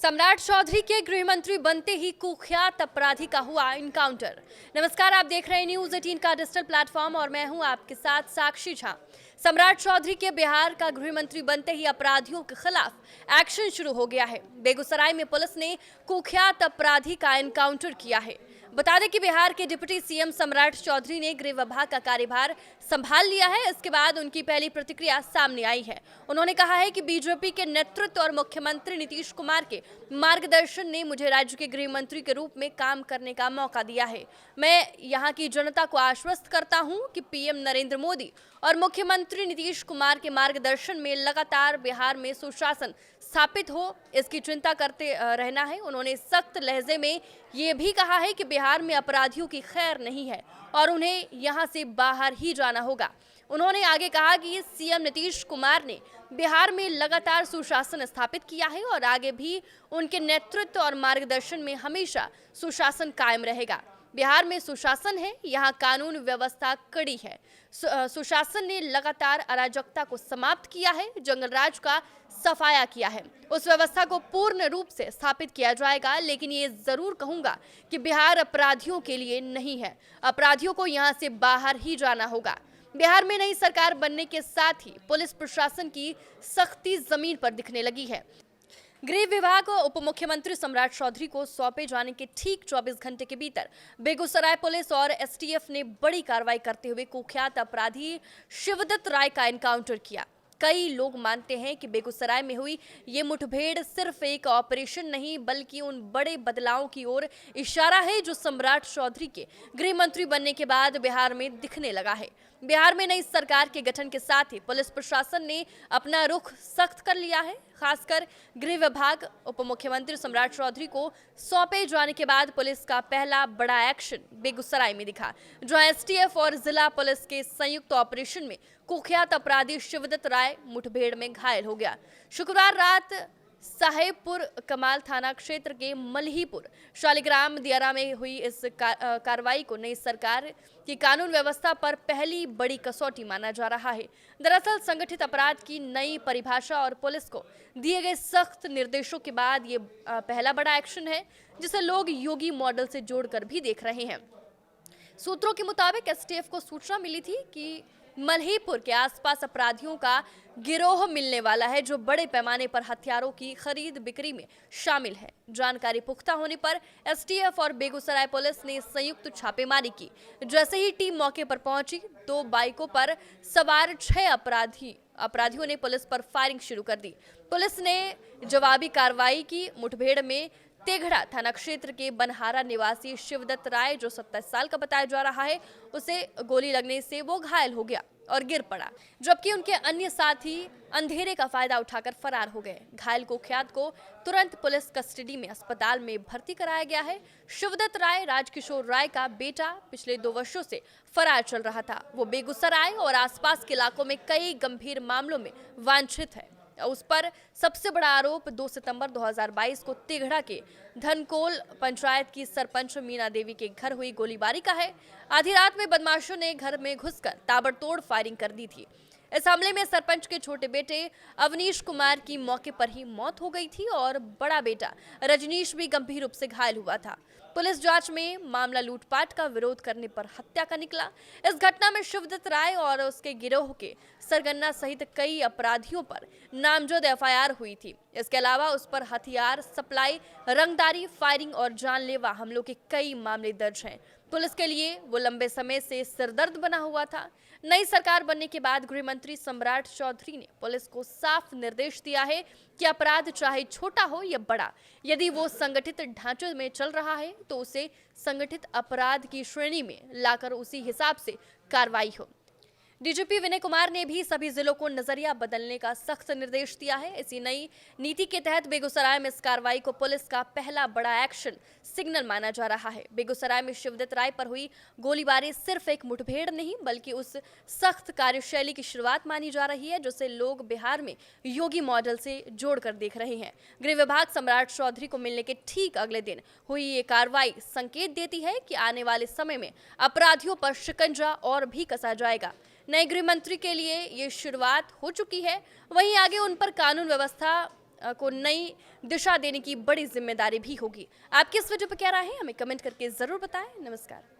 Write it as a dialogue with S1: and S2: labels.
S1: सम्राट चौधरी के गृह मंत्री बनते ही कुख्यात अपराधी का हुआ इनकाउंटर। नमस्कार, आप देख रहे हैं न्यूज 18 का डिजिटल प्लेटफॉर्म और मैं हूं आपके साथ साक्षी झा। सम्राट चौधरी के बिहार का गृह मंत्री बनते ही अपराधियों के खिलाफ एक्शन शुरू हो गया है। बेगूसराय में पुलिस ने कुख्यात अपराधी का एनकाउंटर किया है। बता दें कि बिहार के डिप्टी सीएम सम्राट चौधरी ने गृह विभाग का कार्यभार संभाल लिया है। इसके बाद उनकी पहली प्रतिक्रिया सामने आई है। उन्होंने कहा है कि बीजेपी के नेतृत्व और मुख्यमंत्री नीतीश कुमार के मार्गदर्शन ने मुझे राज्य के गृह मंत्री के रूप में काम करने का मौका दिया है। मैं यहाँ की जनता को आश्वस्त करता हूँ कि पीएम नरेंद्र मोदी और मुख्यमंत्री नीतीश कुमार के मार्गदर्शन में लगातार बिहार में सुशासन स्थापित हो, इसकी चिंता करते रहना है। उन्होंने सख्त लहजे में ये भी कहा है कि बिहार में अपराधियों की खैर नहीं है और उन्हें यहाँ से बाहर ही जाना होगा। उन्होंने आगे कहा कि सीएम नीतीश कुमार ने बिहार में लगातार सुशासन स्थापित किया है और आगे भी उनके नेतृत्व और मार्गदर्शन में हमेशा सुशासन कायम रहेगा। बिहार में सुशासन है, यहाँ कानून व्यवस्था कड़ी है। सुशासन ने लगातार अराजकता को समाप्त किया है, जंगल राज का सफाया किया है। उस व्यवस्था को पूर्ण रूप से स्थापित किया जाएगा, लेकिन ये जरूर कहूंगा कि बिहार अपराधियों के लिए नहीं है। अपराधियों को यहाँ से बाहर ही जाना होगा। बिहार में नई सरकार बनने के साथ ही पुलिस प्रशासन की सख्ती जमीन पर दिखने लगी है। गृह विभाग और उप मुख्यमंत्री सम्राट चौधरी को सौंपे जाने के ठीक 24 घंटे के भीतर बेगूसराय पुलिस और एसटीएफ ने बड़ी कार्रवाई करते हुए कुख्यात अपराधी शिवदत्त राय का एनकाउंटर किया। कई लोग मानते हैं कि बेगूसराय में हुई ये मुठभेड़ सिर्फ एक ऑपरेशन नहीं बल्कि उन बड़े बदलावों की ओर इशारा है जो सम्राट चौधरी के गृह मंत्री बनने के बाद बिहार में दिखने लगा है। बिहार में नई सरकार के गठन के साथ ही पुलिस प्रशासन ने अपना रुख सख्त कर लिया है। खासकर गृह विभाग उप मुख्यमंत्री सम्राट चौधरी को सौंपे जाने के बाद पुलिस का पहला बड़ा एक्शन बेगूसराय में दिखा, जहां एसटीएफ और जिला पुलिस के संयुक्त ऑपरेशन में कुख्यात अपराधी शिवदत्त राय मुठभेड़ में घायल हो गया। शुक्रवार रात साहेबपुर कमाल थाना क्षेत्र के मल्हीपुर शालिग्राम दियारा में हुई इस कार्रवाई को नई सरकार की कानून व्यवस्था पर पहली बड़ी कसौटी माना जा रहा है। दरअसल संगठित अपराध की नई परिभाषा और पुलिस को दिए गए सख्त निर्देशों के बाद ये पहला बड़ा एक्शन है, जिसे लोग योगी मॉडल से जोड़कर भी देख रहे हैं। सूत्रों के मुताबिक एसटीएफ को सूचना मिली थी कि मल्हीपुर के आसपास अपराधियों का गिरोह मिलने वाला है जो बड़े पैमाने पर हथियारों की खरीद बिक्री में शामिल है। जानकारी पुख्ता होने पर एसटीएफ और बेगूसराय पुलिस ने संयुक्त छापेमारी की। जैसे ही टीम मौके पर पहुंची, 2 बाइकों पर सवार 6 अपराधियों ने पुलिस पर फायरिंग शुरू कर दी। पुलिस ने जवाबी कार्रवाई की। मुठभेड़ में तेघड़ा थाना क्षेत्र के बनहारा निवासी शिवदत्त राय, जो 27 साल का बताया जा रहा है, उसे गोली लगने से वो घायल हो गया और गिर पड़ा, जबकि उनके अन्य साथी अंधेरे का फायदा उठाकर फरार हो गए। घायल कुख्यात को तुरंत पुलिस कस्टडी में अस्पताल में भर्ती कराया गया है। शिवदत्त राय राजकिशोर राय का बेटा पिछले 2 वर्षों से फरार चल रहा था। वो बेगूसराय और आसपास के इलाकों में कई गंभीर मामलों में वांछित है। उस पर सबसे बड़ा आरोप 2 सितंबर 2022 को तेघड़ा के धनकोल पंचायत की सरपंच मीना देवी के घर हुई गोलीबारी का है। आधी रात में बदमाशों ने घर में घुसकर ताबड़तोड़ फायरिंग कर दी थी। इस हमले में सरपंच के छोटे बेटे अवनीश कुमार की मौके पर ही मौत हो गई थी और बड़ा बेटा रजनीश भी गंभीर रूप से घायल हुआ था। पुलिस जांच में मामला लूटपाट का विरोध करने पर हत्या का निकला। इस घटना में शिवदत्त राय और उसके गिरोह के सरगना सहित कई अपराधियों पर नामजद एफआईआर हुई थी। इसके अलावा उस पर हथियार सप्लाई, रंगदारी, फायरिंग और जानलेवा हमलों के कई मामले दर्ज हैं। पुलिस के लिए वो लंबे समय से सिरदर्द बना हुआ था। नई सरकार बनने के बाद गृह मंत्री सम्राट चौधरी ने पुलिस को साफ निर्देश दिया है कि अपराध चाहे छोटा हो या बड़ा, यदि वो संगठित ढांचे में चल रहा है तो उसे संगठित अपराध की श्रेणी में लाकर उसी हिसाब से कार्रवाई हो। डीजीपी विनय कुमार ने भी सभी जिलों को नजरिया बदलने का सख्त निर्देश दिया है। इसी नई नीति के तहत बेगूसराय में इस कार्रवाई को पुलिस का पहला बड़ा एक्शन सिग्नल माना जा रहा है। बेगूसराय में शिवदत्त राय पर हुई गोलीबारी सिर्फ एक मुठभेड़ नहीं बल्कि उस सख्त कार्यशैली की शुरुआत मानी जा रही है जिसे लोग बिहार में योगी मॉडल से जोड़कर देख रहे हैं। गृह विभाग सम्राट चौधरी को मिलने के ठीक अगले दिन हुई ये कार्रवाई संकेत देती है कि आने वाले समय में अपराधियों पर शिकंजा और भी कसा जाएगा। नए गृह मंत्री के लिए ये शुरुआत हो चुकी है, वहीं आगे उन पर कानून व्यवस्था को नई दिशा देने की बड़ी जिम्मेदारी भी होगी। आपकी इस वीडियो पर क्या राय है, हमें कमेंट करके जरूर बताएं। नमस्कार।